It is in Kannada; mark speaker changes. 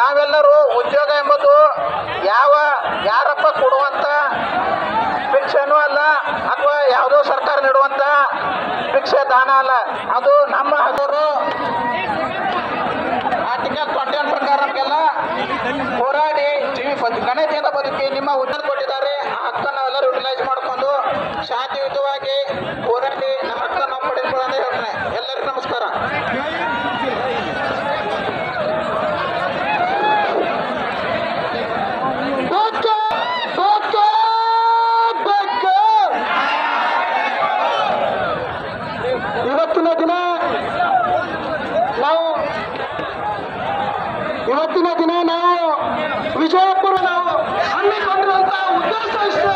Speaker 1: ನಾವೆಲ್ಲರೂ ಉದ್ಯೋಗ ಎಂಬುದು ಯಾರಪ್ಪ ಕೊಡುವಂತ ಭಿಕ್ಷೆನೂ ಅಲ್ಲ, ಅಥವಾ ಯಾವುದೋ ಸರ್ಕಾರ ನೀಡುವಂತ ಭಿಕ್ಷೆ ದಾನ ಅಲ್ಲ. ಅದು ನಮ್ಮ ಹಕ್ಕರು. ಆರ್ಟಿಕಲ್ 21 ಪ್ರಕಾರ ನಮಗೆಲ್ಲ ಹೋರಾಡಿ ಗಣತೆಯಿಂದ ಬದುಕಿ ನಿಮ್ಮ ಉದ್ಯೋಗ ಕೊಟ್ಟಿದ್ದಾರೆ. ಆ ಹಕ್ಕನ್ನು ಎಲ್ಲರೂ ಯುಟಿಲೈಸ್ ಮಾಡಿಕೊಂಡು ಶಾಂತಿಯುತವಾಗಿ ಹೋರಾಡಿ ನಮ್ಮ ಹಕ್ಕನ್ನು ನಾವು ಪಡೆದುಕೊಳ್ಳೋಣ ಹೇಳ್ತೇನೆ. ಎಲ್ಲರಿಗೂ ನಮಸ್ಕಾರ. ಇವತ್ತಿನ ದಿನ ನಾವು ವಿಜಯಪುರ ನಾವು ಹಮ್ಮಿಕೊಂಡಿರುವಂತಹ ಉದ್ದೇಶ ಇಷ್ಟೇ.